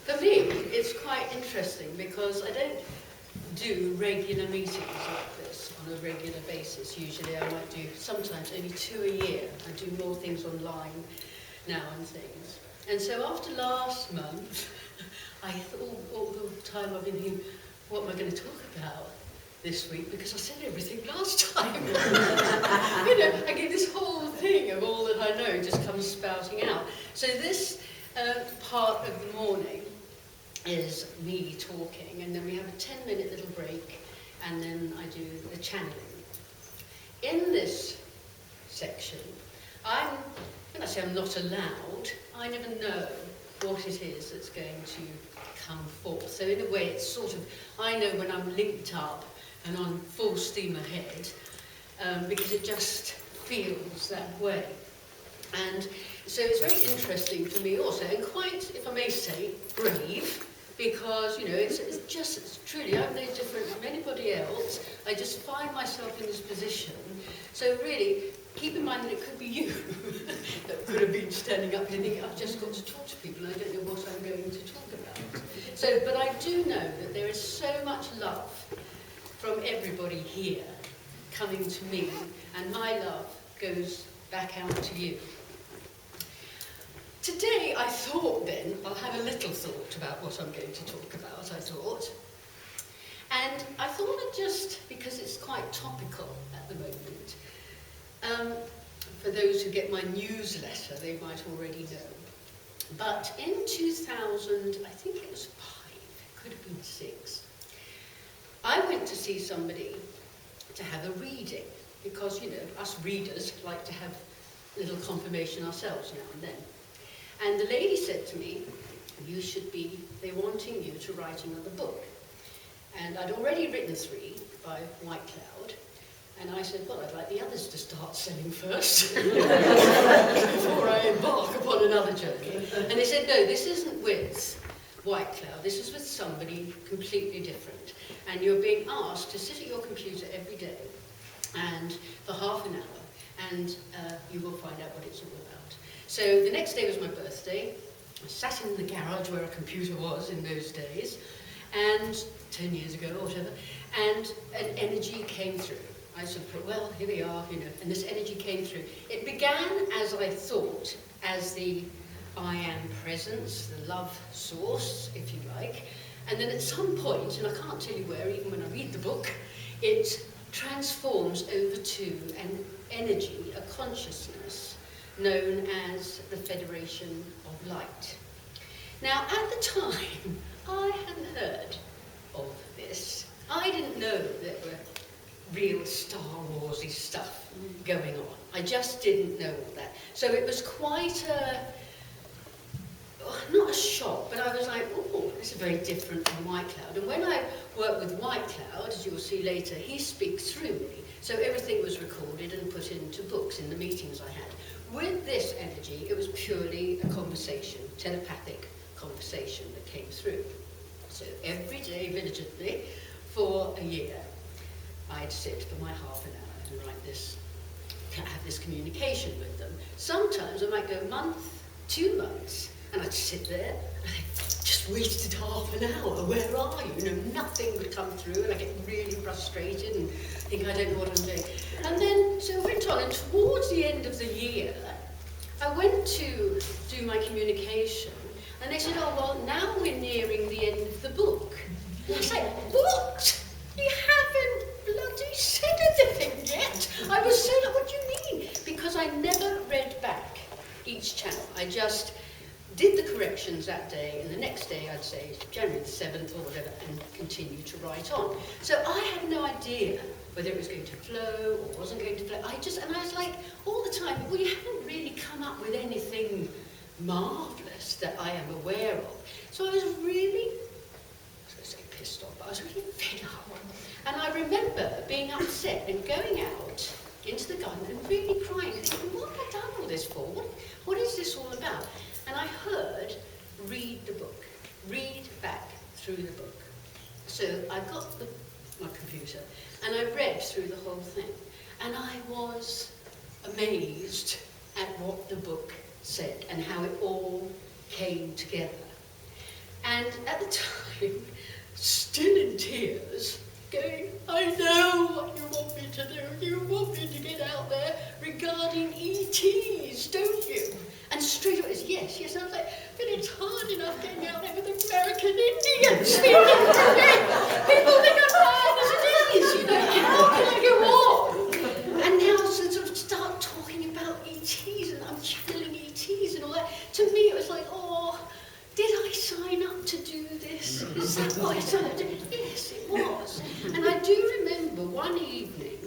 For me, it's quite interesting because I don't do regular meetings like this on a regular basis. Usually I might do sometimes only 2 a year. I do more things online now and things. And so after last month, I thought all the time I've been thinking, what am I going to talk about this week? Because I said everything last time. I get this whole thing of all that I know just comes spouting out. So this part of the morning is me talking, and then we have a 10-minute little break, and then I do the channeling. In this section, when I say I'm not allowed, I never know what it is that's going to come forth. So in a way, it's sort of, I know when I'm linked up and on full steam ahead, because it just feels that way. And so it's very interesting for me also, and quite, if I may say, brave, because, it's truly, I'm no different from anybody else. I just find myself in this position. So really, keep in mind that it could be you that could have been standing up and thinking, I've just got to talk to people and I don't know what I'm going to talk about. So, but I do know that there is so much love from everybody here coming to me, and my love goes back out to you. Today I thought then, I'll have a little thought about what I'm going to talk about, I thought. And I thought that just because it's quite topical at the moment, for those who get my newsletter, they might already know. But in 2000, I think it was 5, it could have been 6, I went to see somebody to have a reading, because, us readers like to have a little confirmation ourselves now and then. And the lady said to me, they're wanting you to write another book. And I'd already written 3 by White Cloud, and I said, well, I'd like the others to start selling first, before I embark upon another journey. And they said, no, this isn't with White Cloud, this is with somebody completely different. And you're being asked to sit at your computer every day, and for half an hour, and you will find out what it's all about. So the next day was my birthday. I sat in the garage where a computer was in those days, and 10 years ago or whatever, and an energy came through. I sort of thought, well, here we are, and this energy came through. It began, as I thought, as the I am presence, the love source, if you like, and then at some point, and I can't tell you where, even when I read the book, it transforms over to an energy, a consciousness, known as the Federation of Light. Now, at the time, I hadn't heard of this. I didn't know there were real Star Wars-y stuff going on. I just didn't know all that. So it was quite not a shock, but I was like, oh, this is very different from White Cloud. And when I work with White Cloud, as you'll see later, he speaks through me. So everything was recorded and put into books in the meetings I had. With this energy, it was purely a conversation, telepathic conversation that came through. So every day, diligently, for a year, I'd sit for my half an hour and write this, have this communication with them. Sometimes I might go a month, 2 months, and I'd sit there, and I just wasted half an hour. Where are you? Nothing would come through, and I get really frustrated and think I don't know what I'm doing. And then, so it went on, and towards the end of the year, I went to do my communication, and they said, oh, well, now we're nearing the end of the book. And I was like, what? You haven't bloody said anything yet? I was so like, what do you mean? Because I never read back each channel. I just did the corrections that day, and the next day I'd say January the 7th or whatever, and continue to write on. So I had no idea whether it was going to flow or wasn't going to flow. And I was like, all the time, well, you haven't really come up with anything marvellous that I am aware of. So I was really, I was going to say pissed off, but I was really fed up. And I remember being upset and going out into the garden and really crying, thinking, what have I done all this for? What is this all about? And I heard, read the book, read back through the book. So I got my computer and I read through the whole thing. And I was amazed at what the book said and how it all came together. And at the time, still in tears, going, I know what you want me to do. You want me to get out there regarding ETs, don't you? And straight away, yes, yes. I was like, but it's hard enough getting out there with American Indians. People think I'm fine as it is, you know. How can I go on? And now to sort of start talking about ETs, and I'm channeling ETs and all that. To me, it was like, oh, did I sign up to do this? Is that what I signed up to do? Yes, it was. And I do remember one evening,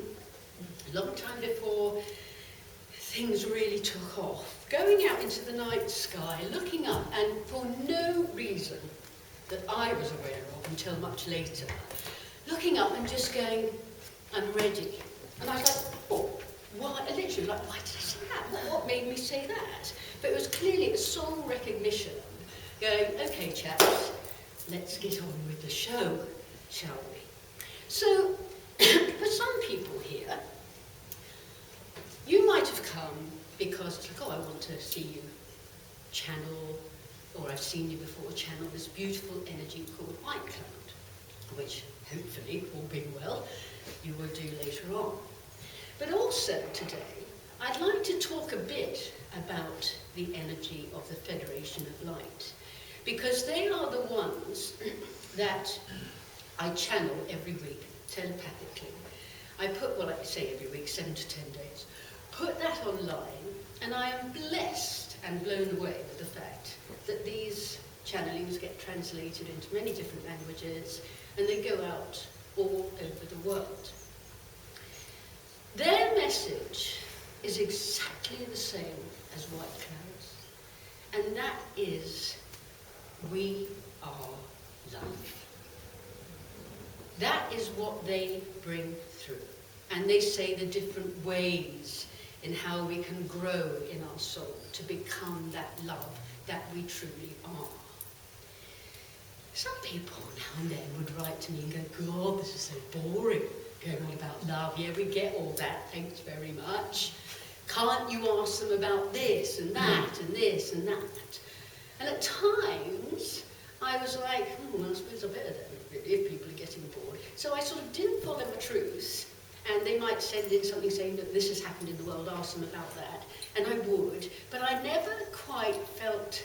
a long time before things really took off, going out into the night sky, looking up, and for no reason that I was aware of until much later, looking up and just going, I'm ready. And I was like, oh, why? Literally, like, why did I say that? What made me say that? But it was clearly a soul recognition, going, okay, chaps, let's get on with the show, shall we? So, for some people here, you might have come because it's like, oh, I want to see you channel, or I've seen you before channel this beautiful energy called white cloud, which hopefully, all being well, you will do later on. But also today, I'd like to talk a bit about the energy of the Federation of Light, because they are the ones that I channel every week, telepathically. I put, well, I say every week, 7 to 10 days, put that online, and I am blessed and blown away with the fact that these channelings get translated into many different languages, and they go out all over the world. Their message is exactly the same as white clouds, and that is, we are love. That is what they bring through. And they say the different ways in how we can grow in our soul to become that love that we truly are. Some people now and then would write to me and go, God, this is so boring, going on about love. Yeah, we get all that, thanks very much. Can't you ask them about this and that and this and that? And at times, I was like, I suppose I better don't, if people are getting bored. So I sort of didn't follow my truth, and they might send in something saying that this has happened in the world, ask them about that, and I would, but I never quite felt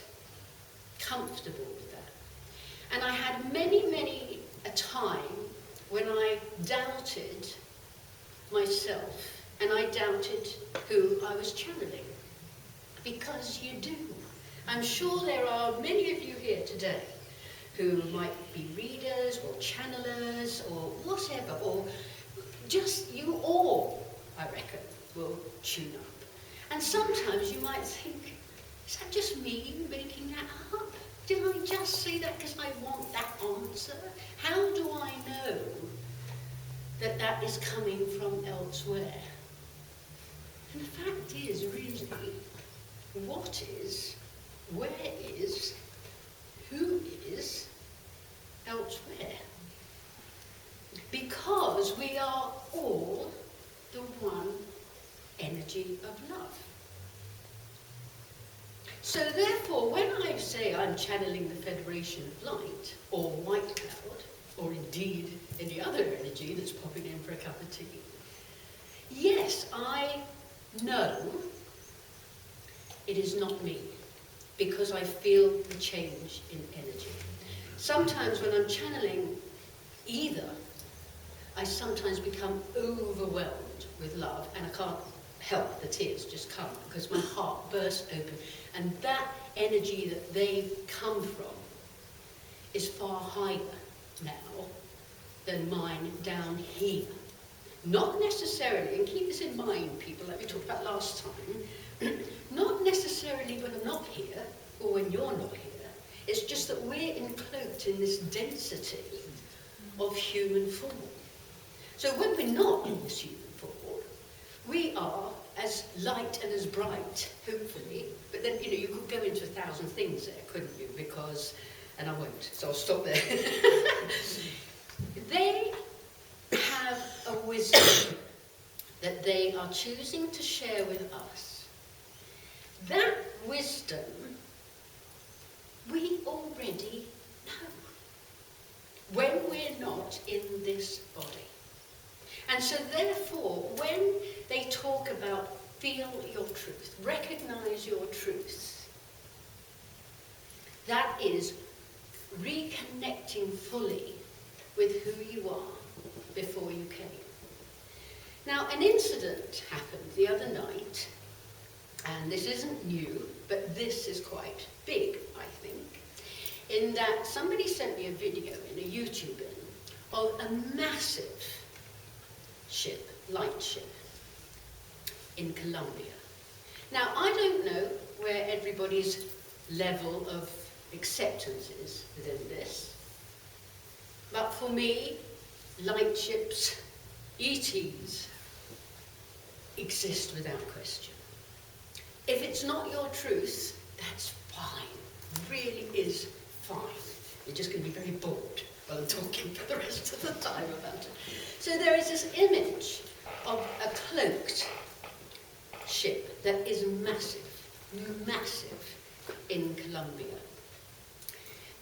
comfortable with that. And I had many a time when I doubted myself, and I doubted who I was channeling, because you do. I'm sure there are many of you here today who might be readers or channelers or whatever, or just you all, I reckon, will tune up. And sometimes you might think, is that just me making that up? Did I just say that because I want that answer? How do I know that that is coming from elsewhere? And the fact is, really, what is, where is, who is elsewhere? Because we are all the one energy of love. So therefore, when I say I'm channeling the Federation of Light, or white cloud, or indeed any other energy that's popping in for a cup of tea, yes, I know it is not me, because I feel the change in energy. Sometimes when I'm channeling either, I sometimes become overwhelmed with love, and I can't help, the tears just come, because my heart bursts open. And that energy that they come from is far higher now than mine down here. Not necessarily, and keep this in mind, people, like we talked about last time, not necessarily when I'm not here, or when you're not here. It's just that we're encloaked in this density of human form. So when we're not in this human form, we are as light and as bright, hopefully. But then, you could go into 1,000 things there, couldn't you? Because, and I won't, so I'll stop there. They have a wisdom that they are choosing to share with us. That wisdom we already we're not in this body. And so therefore, when they talk about feel your truth, recognize your truth, that is reconnecting fully with who you are before you came. Now, an incident happened the other night, and this isn't new, but this is quite big, I think, in that somebody sent me a video in a YouTube of a massive ship, light ship, in Colombia. Now, I don't know where everybody's level of acceptance is within this, but for me, light ships, ETs, exist without question. If it's not your truth, that's fine. It really is fine. You're just going to be very bored while I'm talking for the rest of the time about it. So there is this image of a cloaked ship that is massive, massive in Colombia.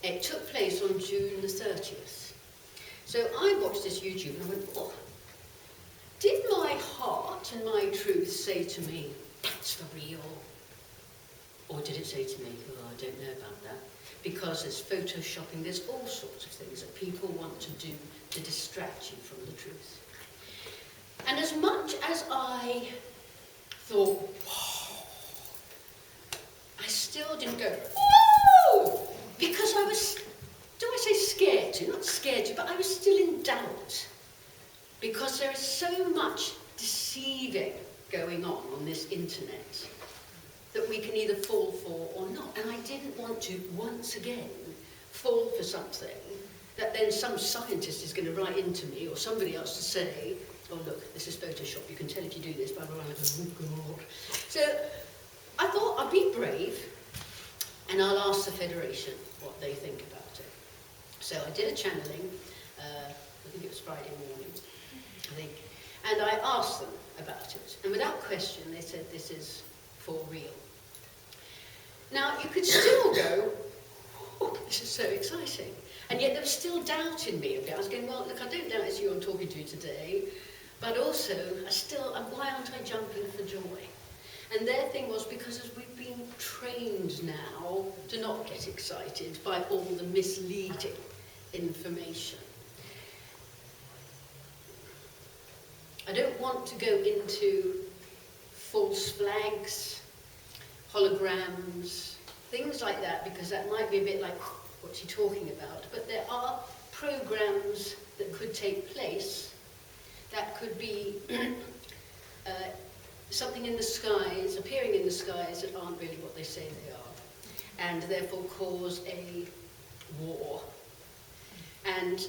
It took place on June the 30th. So I watched this YouTube and I went, oh, did my heart and my truth say to me, that's for real? Or did it say to me, oh, I don't know about that? Because there's photoshopping, there's all sorts of things that people want to do to distract you from the truth. And as much as I thought, whoa, I still didn't go, whoa! Because I was, do I say scared to? Not scared to, but I was still in doubt. Because there is so much deceiving going on this internet that we can either fall for or not. And I didn't want to, once again, fall for something that then some scientist is going to write into me or somebody else to say, oh look, this is Photoshop, you can tell if you do this, blah, blah, blah, oh God. So I thought I'd be brave and I'll ask the Federation what they think about it. So I did a channeling, I think it was Friday morning, I think, and I asked them about it. And without question, they said this is for real. Now, you could still go, oh, this is so exciting. And yet there was still doubt in me a bit. I was going, well, look, I don't doubt it's you I'm talking to today, but also, why aren't I jumping for joy? And their thing was because as we've been trained now to not get excited by all the misleading information. I don't want to go into false flags, holograms, things like that, because that might be a bit like, what's he talking about? But there are programs that could take place that could be something in the skies, appearing in the skies that aren't really what they say they are, and therefore cause a war. And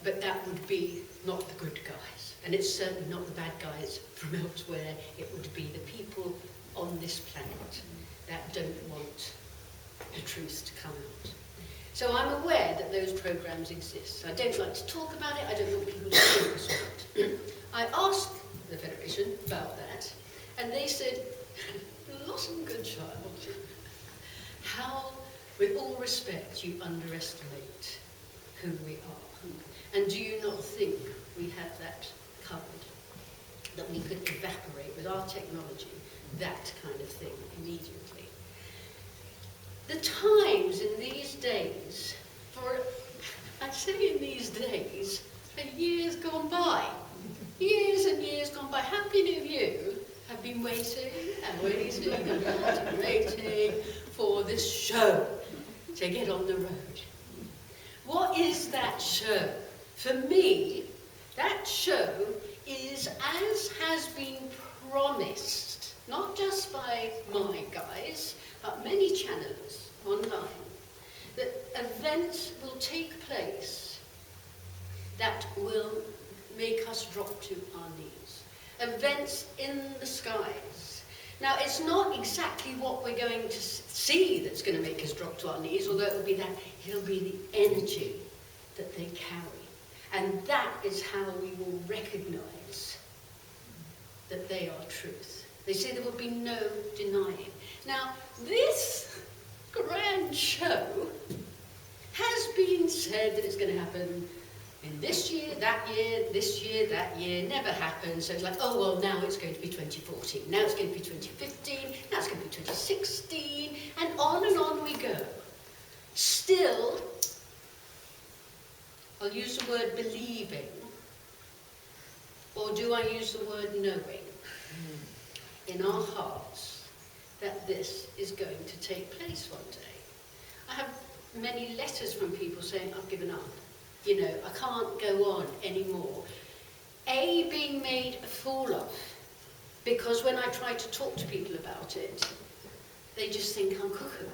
but that would be not the good guys, and it's certainly not the bad guys from elsewhere. It would be the people on this planet that don't want the truth to come out. So I'm aware that those programs exist. I don't like to talk about it. I don't want people to focus on it. I asked the Federation about that, and they said, Blossom Goodchild, how, with all respect, you underestimate who we are. And do you not think we have that covered? That we could evaporate with our technology, that kind of thing, immediately. The times in these days, I say in these days, are years gone by. Years and years gone by. How many of you have been waiting and waiting and waiting for this show to get on the road? What is that show? For me, that show is as has been promised, not just by my guys, but many channelers online, that events will take place that will make us drop to our knees. Events in the skies. Now, it's not exactly what we're going to see that's going to make us drop to our knees, although it'll be the energy that they carry. And that is how we will recognize that they are truth. They say there will be no denying. Now, this grand show has been said that it's going to happen And this year, that year, never happened. So it's like, oh, well, now it's going to be 2014. Now it's going to be 2015. Now it's going to be 2016. And on we go. Still, I'll use the word believing. Or do I use the word knowing? In our hearts, that this is going to take place one day. I have many letters from people saying, I've given up. You know, I can't go on anymore. Being made a fool of. Because when I try to talk to people about it, they just think I'm cuckoo.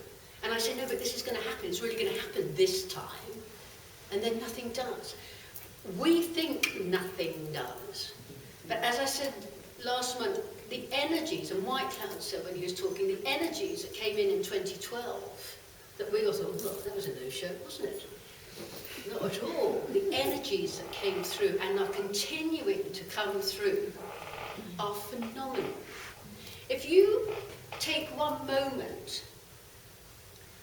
And I say, no, but this is going to happen. It's really going to happen this time. And then nothing does. We think nothing does. But as I said last month, the energies, and White Cloud said when he was talking, the energies that came in 2012, that we all thought, well, that was a no-show, wasn't it? Not at all. The energies that came through and are continuing to come through are phenomenal. If you take one moment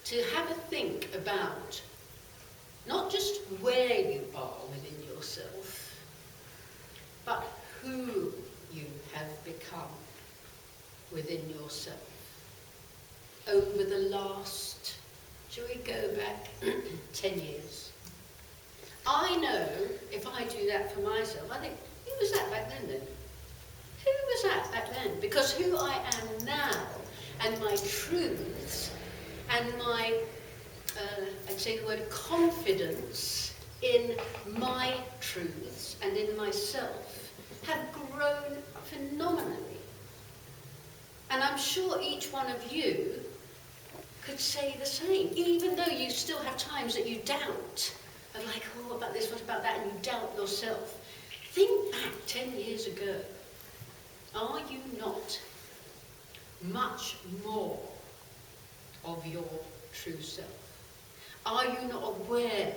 to have a think about not just where you are within yourself, but who you have become within yourself over the last, shall we go back 10 years? I know if I do that for myself, I think, who was that back then? Who was that back then? Because who I am now, and my truths, and my, I'd say the word confidence in my truths and in myself, have grown phenomenally. And I'm sure each one of you could say the same, even though you still have times that you doubt, of like, oh, what about this, what about that, and you doubt yourself. Think back 10 years ago. Are you not much more of your true self? Are you not aware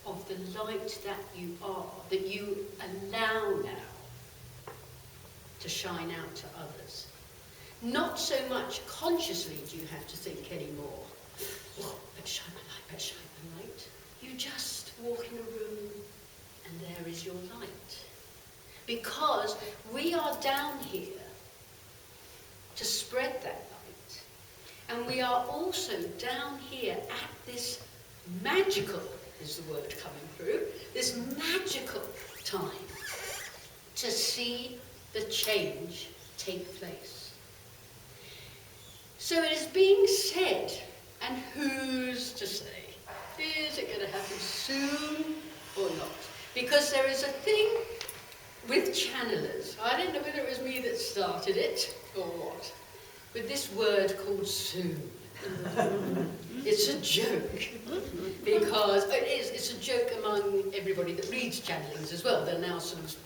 of the light that you are, that you allow now to shine out to others? Not so much consciously do you have to think anymore, oh, better shine my light, better shine my light. You just walk in a room and there is your light. Because we are down here to spread that light. And we are also down here at this magical, is the word coming through, this magical time to see the change take place. So it is being said, and who's to say? Is it going to happen soon or not? Because there is a thing with channelers, I don't know whether it was me that started it or what, with this word called soon. It's a joke, because it's a joke among everybody that reads channelings as well. They're now sort of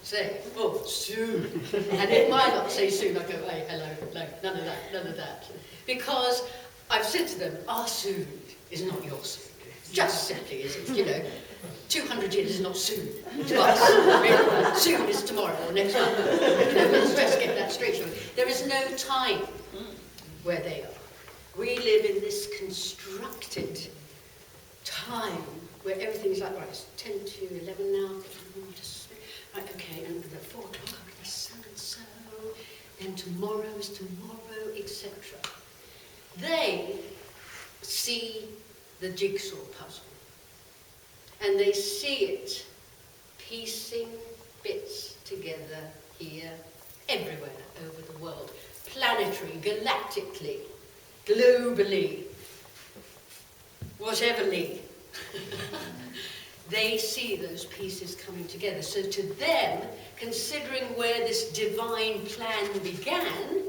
saying, oh, soon. And it might not say soon, I go, hey, hello, no, none of that. Because I've said to them, our soon is not your soon. Just simply isn't, you know. 200 years is not soon to us. Soon is tomorrow or next month. You know, let's just get that straight. There is no time where they are. We live in this constructed time where everything's like, right, it's 10 to 11 now. Right, okay, and at 4 o'clock I'm going to be so and so. Then tomorrow is tomorrow, etc. They see the jigsaw puzzle. And they see it piecing bits together here, everywhere over the world. Planetary, galactically, globally, whateverly. They see those pieces coming together. So to them, considering where this divine plan began,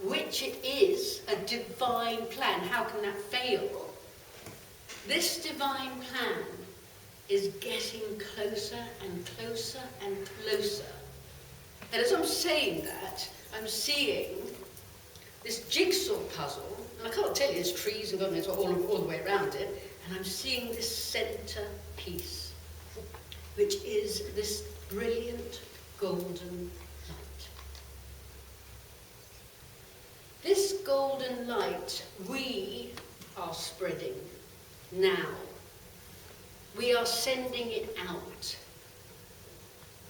which it is a divine plan, how can that fail? This divine plan is getting closer and closer and closer. And as I'm saying that, I'm seeing this jigsaw puzzle, and I can't tell you, there's trees and God knows what all the way around it, and I'm seeing this centre piece, which is this brilliant golden light. This golden light we are spreading now. We are sending it out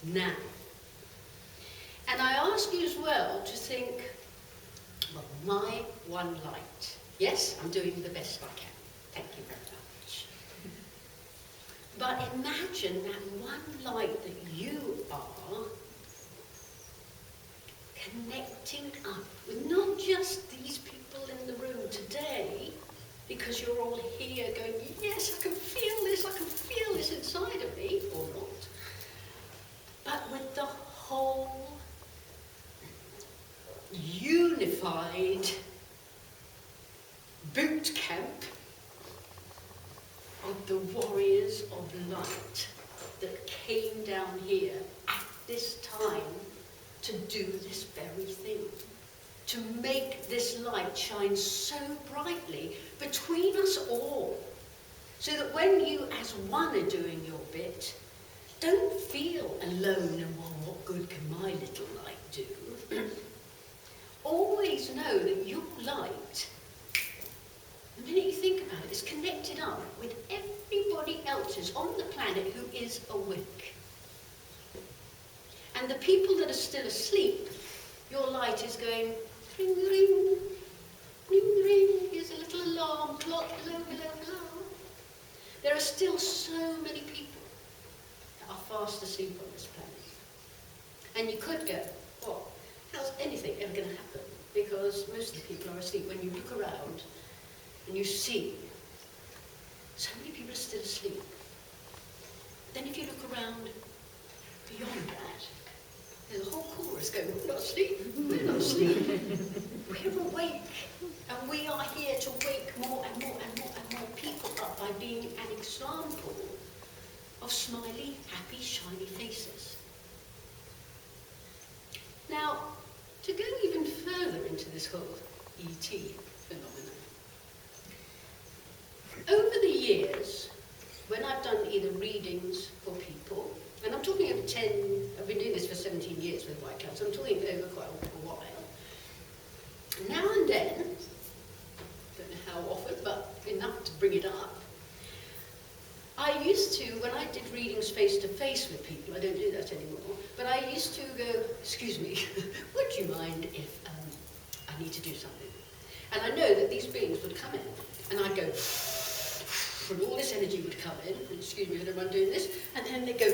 now. And I ask you as well to think, well, my one light. Yes, I'm doing the best I can. Thank you very much. But imagine that one light that you are connecting up with not just these people in the room today, because you're all here going, yes, I can feel this inside of me, or not, but with the whole unified boot camp of the warriors of light that came down here at this time to do this very thing, to make this light shine so brightly between us all, so that when you as one are doing your bit, don't feel alone and, well, what good can my little light do? Always know that your light, the minute you think about it, is connected up with everybody else's on the planet who is awake. And the people that are still asleep, your light is going, ring, ring, ring, ring. Here's a little alarm clock, hello, hello, hello. There are still so many people that are fast asleep on this planet. And you could go, well, how's anything ever going to happen? Because most of the people are asleep. When you look around and you see so many people are still asleep. Then if you look around beyond that, there's a whole chorus going, we're not asleep, we're not asleep. We're awake. And we are here to wake more and more and more and more people up by being an example of smiley, happy, shiny faces. Now, to go even further into this whole ET phenomenon, over the years, when I've done either readings for people, and I'm talking over I've been doing this for 17 years with White Cloud, so I'm talking over quite a while. Now and then, don't know how often, but enough to bring it up, I used to, when I did readings face-to-face with people, I don't do that anymore, but I used to go, excuse me, would you mind if I need to do something? And I know that these beings would come in, and I'd go, and all this energy would come in, and excuse me, I don't mind doing this, and then they'd go,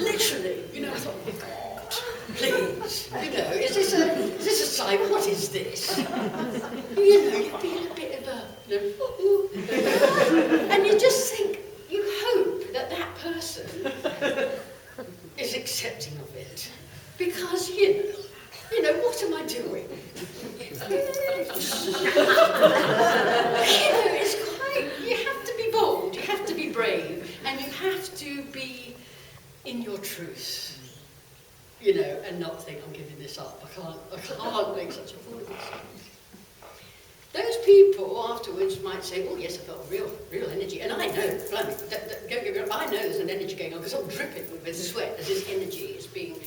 literally, you know, I thought, oh God, please, you know, is this a sign, what is this? You know, you feel a bit of a, you know, and you just think, you hope that that person is accepting of it, because, you know, what am I doing? You know, it's quite, you have to be bold, you have to be brave, and you have to be in your truth, you know, and not think, I'm giving this up, I can't make such a fool of myself. Those people afterwards might say, oh yes, I felt real energy, and I know, blimey, don't get me wrong, I know there's an energy going on, because I'm dripping with sweat as this energy is being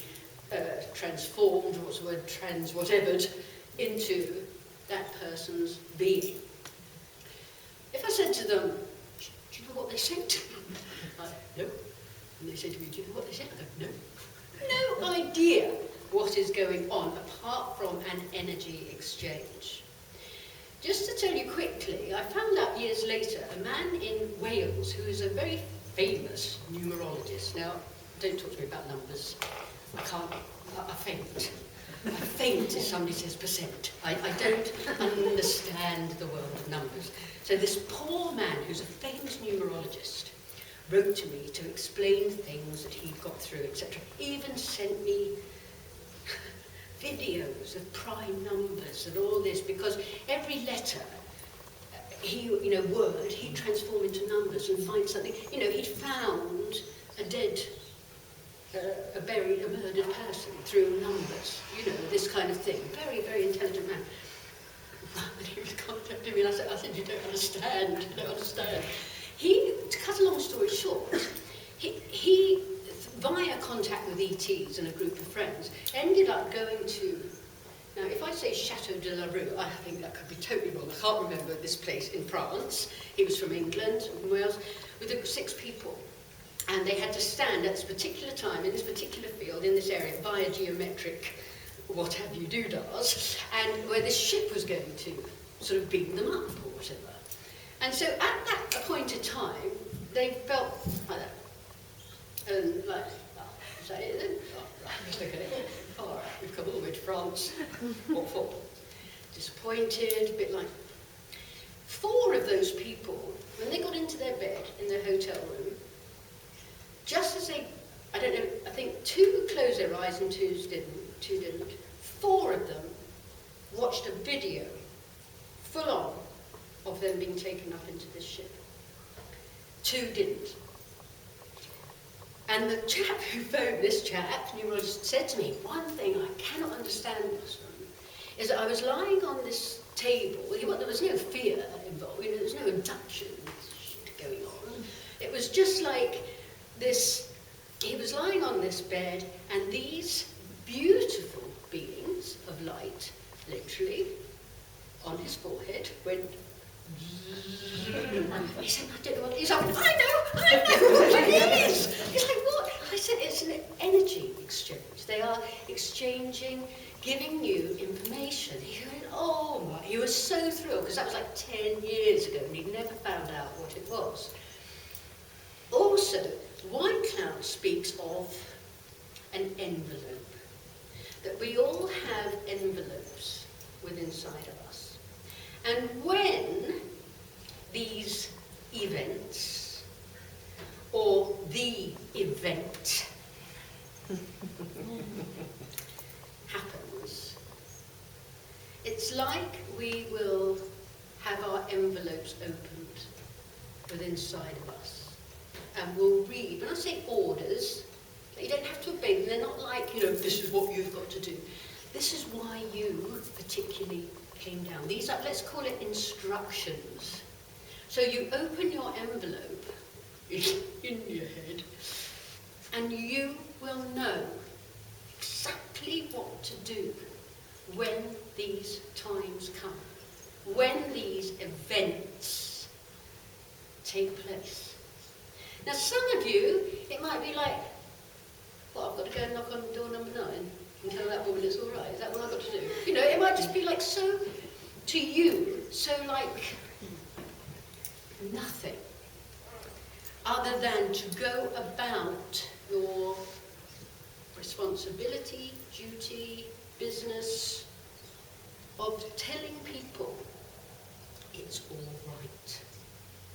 transformed, what's the word, whatevered, into that person's being. If I said to them, do you know what they said to me? No. And they say to me, do you know what they said? I go, no. No idea what is going on apart from an energy exchange. Just to tell you quickly, I found out years later a man in Wales who is a very famous numerologist. Now, don't talk to me about numbers. I faint. I faint if somebody says percent. I don't understand the world of numbers. So this poor man, who's a famous numerologist, wrote to me to explain things that he'd got through, etc. Even sent me videos of prime numbers and all this, because every letter, word, he'd transform into numbers and find something. You know, he'd found a dead, a murdered person through numbers. You know, this kind of thing. Very, very intelligent man. And he was contacting me, and I said, you don't understand. To cut a long story short, he via contact with ETs and a group of friends, ended up going to Now, if I say Chateau de la Rue, I think that could be totally wrong. I can't remember this place in France. He was from England, from Wales, with 6 people. And they had to stand at this particular time, in this particular field, in this area, via geometric what have you doodahs, and where this ship was going to sort of beam them up or whatever. And so at that appointed time, they felt like that. And like, oh, is that it then? Oh, right, okay. All right, we've come all the way to France. What for? Disappointed, a bit like. 4 of those people, when they got into their bed in their hotel room, just as they, I don't know, I think 2 closed their eyes and 2 didn't. 4 of them watched a video, full on, of them being taken up into this ship. 2 didn't. And the chap who phoned, this chap, neurologist, said to me, one thing I cannot understand, is that I was lying on this table. Well, there was no fear involved, there was no induction shit going on. It was just like this, he was lying on this bed, and these beautiful beings of light, literally, on his forehead, went. He said, I don't know what. He's like, I know what it is. He's like, what? I said, it's an energy exchange. They are exchanging, giving you information. He went, oh my, he was so thrilled, because that was like 10 years ago, and he'd never found out what it was. Also, White Cloud speaks of an envelope. That we all have envelopes within inside of us. And when these events, or the event, happens, it's like we will have our envelopes opened within inside of us. And we'll read, when I say orders, you don't have to obey them. They're not like, this is what you've got to do. This is why you particularly came down. These are, let's call it instructions. So you open your envelope in your head, and you will know exactly what to do when these times come, when these events take place. Now, some of you, it might be like, well, I've got to go and knock on door number 9 and tell that woman it's all right. Is that what I've got to do? It might just be like so, to you, so like nothing other than to go about your responsibility, duty, business of telling people it's all right.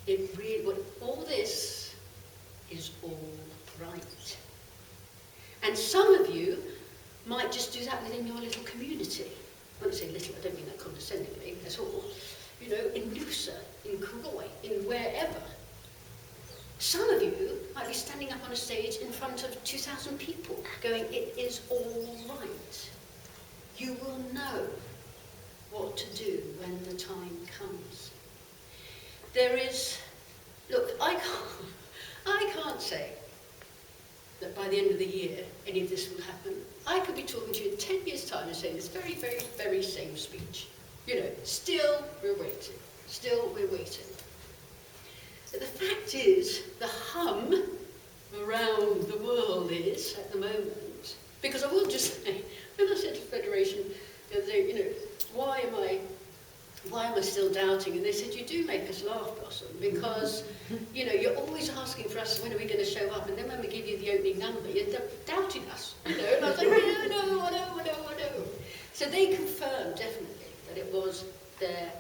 It really, all this is all right. And some of you might just do that within your little community. When I say little, I don't mean that condescendingly at all. In Noosa, in Croy, in wherever. Some of you might be standing up on a stage in front of 2,000 people going, it is all right. You will know what to do when the time comes. There is, look, I can't say that by the end of the year any of this will happen. I could be talking to you in 10 years' time and saying this very, very, very same speech. Still we're waiting. Still we're waiting. But the fact is, the hum around the world is, at the moment, because I will just say, when I said to Federation the other day, why am I still doubting? And they said, you do make us laugh, Blossom, because, you're always asking for us, when are we going to show up? And then when we give you the opening number, you're doubting us, And I was like, I know. So they confirmed, definitely, that it was their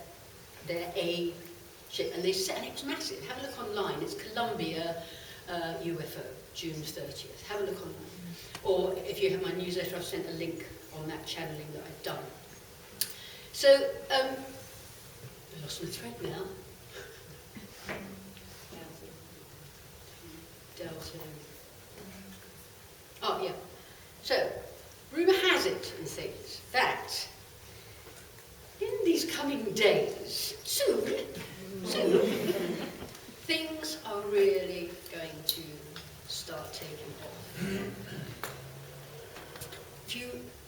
A ship. And they said, and it was massive. Have a look online. It's Columbia UFO, June 30th. Have a look online. Or if you have my newsletter, I've sent a link on that channeling that I've done. So, I lost my thread now. Delta. Oh, yeah. So, rumour has it and things that in these coming days, soon, things are really going to start taking off.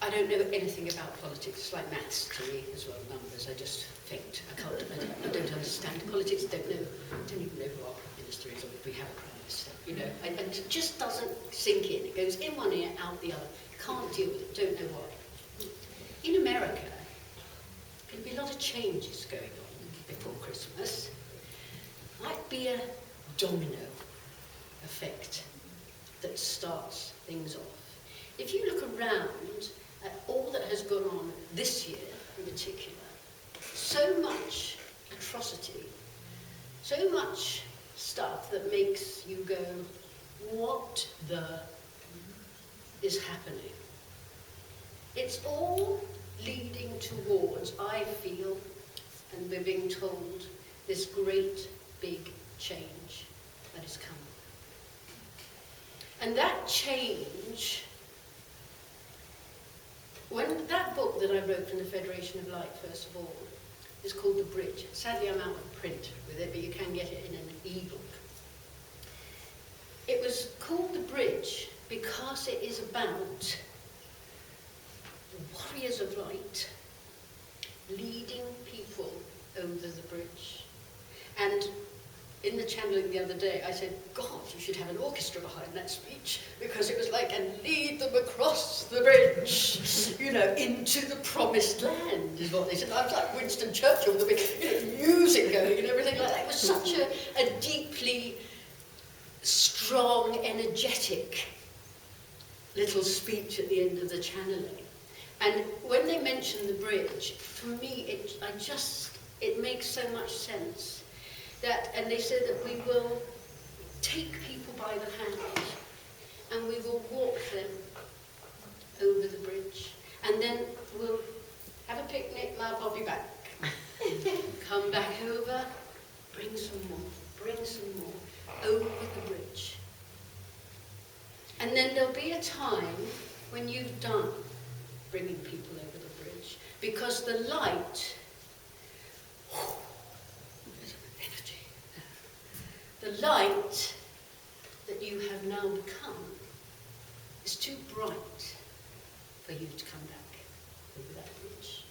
I don't know anything about politics. It's like maths to me as well, numbers. I just faint. I don't understand politics. Don't even know who our Prime Minister is, or if we have a Prime Minister. You know, and it just doesn't sink in. It goes in one ear, out the other. Can't deal with it. Don't know why. In America, there'll be a lot of changes going on before Christmas. Might be a domino effect that starts things off. If you look around at all that has gone on this year in particular, so much atrocity, so much stuff that makes you go, what the is happening? It's all leading towards, I feel, and we're being told, this great big change that is coming. And that change, when that book that I wrote from the Federation of Light, first of all, is called The Bridge. Sadly, I'm out of print with it, but you can get it in an e-book. It was called The Bridge because it is about warriors of light leading people over the bridge. And in the channeling the other day, I said, God, you should have an orchestra behind that speech, because it was like, and lead them across the bridge, you know, into the promised land, is what they said. I was like Winston Churchill with a big, music going and everything like that. It was such a deeply strong, energetic little speech at the end of the channeling. And when they mentioned the bridge, for me, it makes so much sense. And they said that we will take people by the hand and we will walk them over the bridge. And then we'll have a picnic and I'll be back. Come back over, bring some more, over the bridge. And then there'll be a time when you've done bringing people over the bridge, because the light, the light that you have now become is too bright for you to come back over that bridge.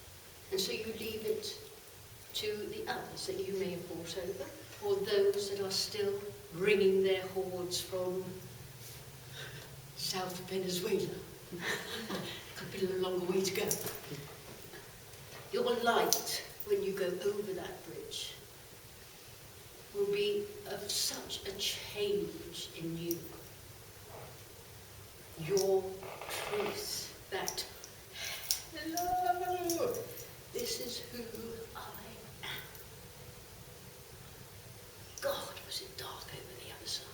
And so you leave it to the others that you may have brought over, or those that are still bringing their hordes from south of Venezuela. Could be a longer way to go. Your light, when you go over that bridge, will be of such a change in you. Your truth, that, hello, this is who I am. God, was it dark over the other side.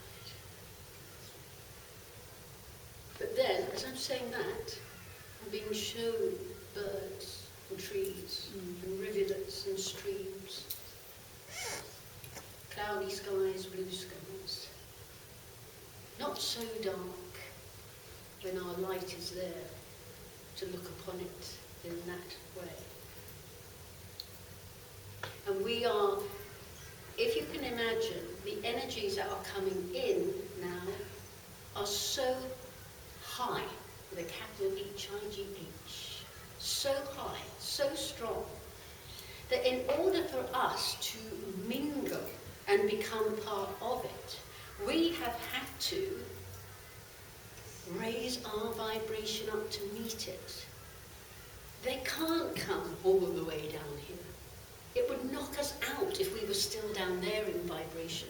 But then, as I'm saying that, I'm being shown birds and trees and rivulets and streams. Cloudy skies, blue skies. Not so dark when our light is there to look upon it in that way. And we are, if you can imagine, the energies that are coming in now are so high, with a capital H-I-G-H, so high, so strong, that in order for us to mingle and become part of it, we have had to raise our vibration up to meet it. They can't come all the way down here. It would knock us out if we were still down there in vibration.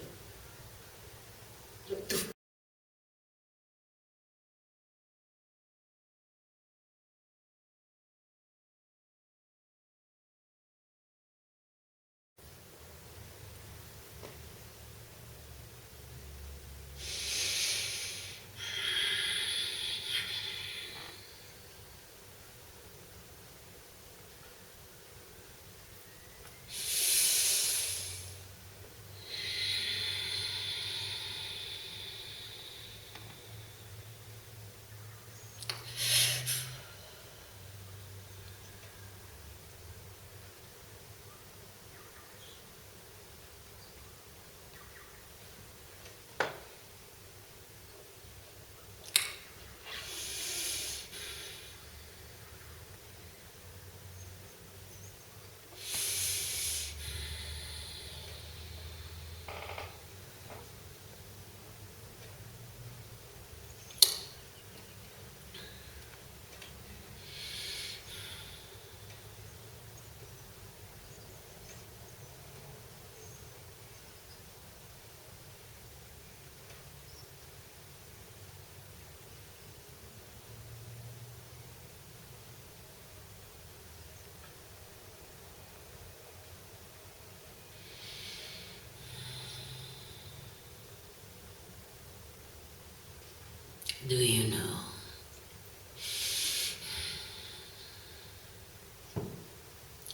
Do you know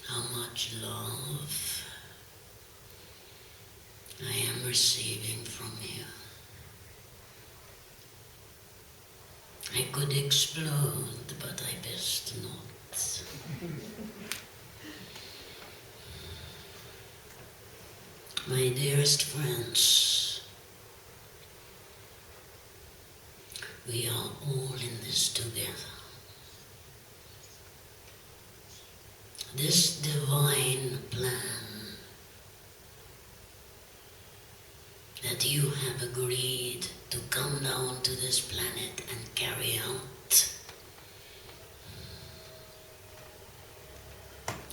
how much love I am receiving from you? I could explode, but I best not. My dearest friends, we are all in this together. This divine plan that you have agreed to come down to this planet and carry out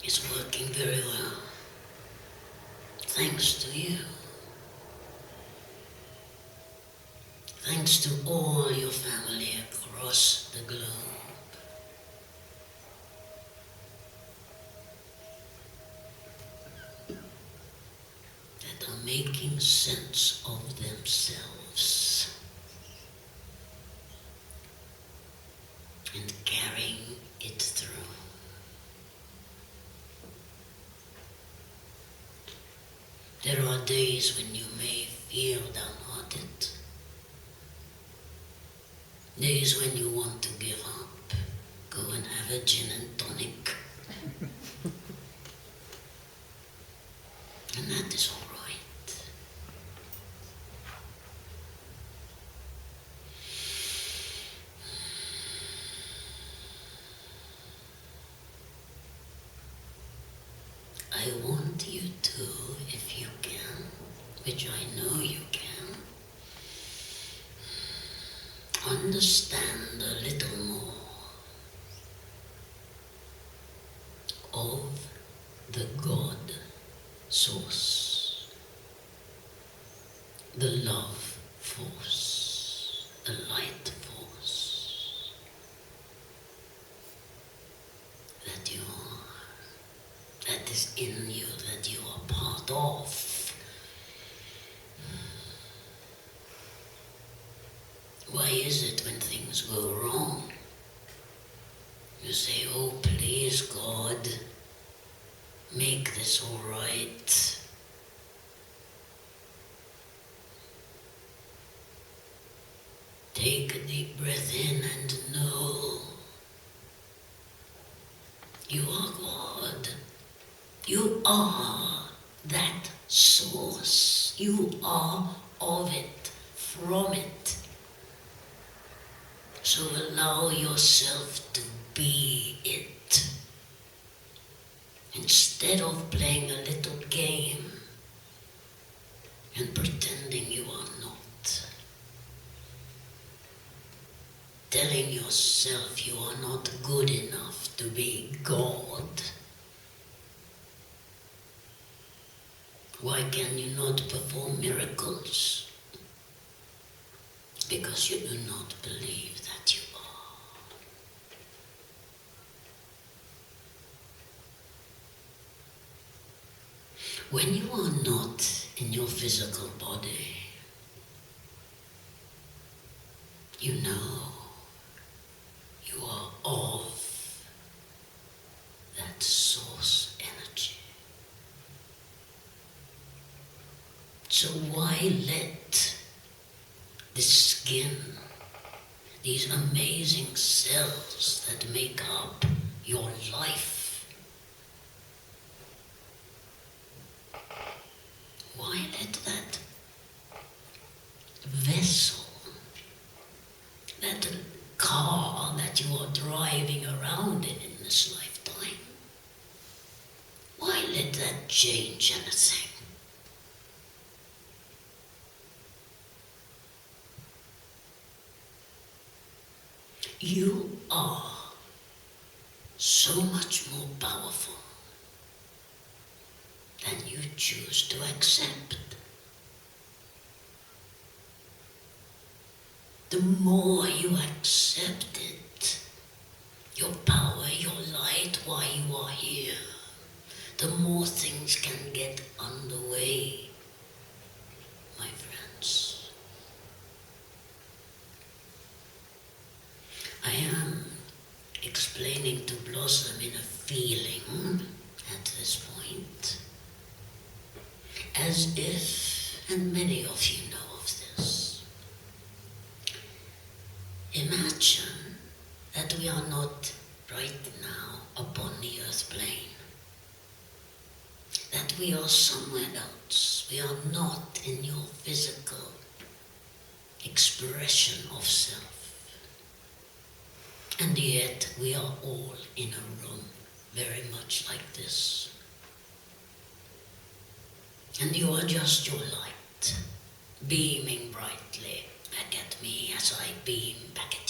is working very well. Thanks to you. Thanks to all your family across the globe. That are making sense of themselves and carrying it through. There are days when you may feel downhearted. Days when you want to give up. Go and have a gin and tonic. And that is all right. I want you to, if you can, which I know you can, understand a little more of the God source, the love force, the light force that you are, that is in you, that you are part of. Why is it when things go wrong, you say, oh please God, make this all right? Take a deep breath in and know you are God. You are that source. You are of it, from it. So allow yourself to be it. Instead of playing a little game and pretending you are not. Telling yourself you are not good enough to be God. Why can you not perform miracles? Because you do not believe that you are. When you are not in your physical body, you know you are of that source energy. So why let the skin, these amazing cells that make up your life, why let that vessel, that car that you are driving around in this lifetime, why let that change anything? You are so much more powerful than you choose to accept. The more you accept it, your power, your light, why you are here, the more things can get underway, my friends. beginning to blossom in a feeling at this point. As if, and many of you know of this, imagine that we are not right now upon the earth plane. That we are somewhere else. We are not in your physical expression of self. And yet we are all in a room very much like this. And you are just your light, beaming brightly back at me as I beam back at